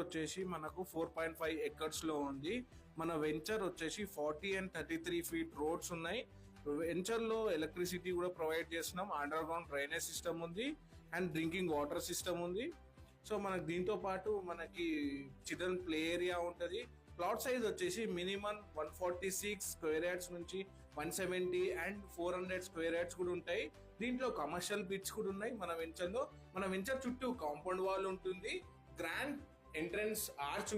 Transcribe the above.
వచ్చేసి మనకు 4.5 ఎకర్స్ లో ఉంది. మన వెంచర్ వచ్చేసి 40 and 33 feet రోడ్స్ ఉన్నాయి. వెంచర్ లో ఎలక్ట్రిసిటీ కూడా ప్రొవైడ్ చేస్తున్నాం. అండర్ గ్రౌండ్ డ్రైనేజ్ సిస్టమ్ ఉంది అండ్ డ్రింకింగ్ వాటర్ సిస్టమ్ ఉంది. సో మనకి దీంతో పాటు మనకి చిల్డ్రన్ ప్లే ఏరియా ఉంటది. ప్లాట్ సైజ్ వచ్చేసి మినిమం 146 స్క్వేర్ యార్డ్స్ నుంచి 170 and 400 స్క్వేర్ యార్డ్స్ కూడా ఉంటాయి. దీంట్లో కమర్షియల్ బిట్స్ కూడా ఉన్నాయి మన వెంచర్ లో. మన వెంచర్ చుట్టూ కాంపౌండ్ వాల్ ఉంటుంది. Grand entrance arch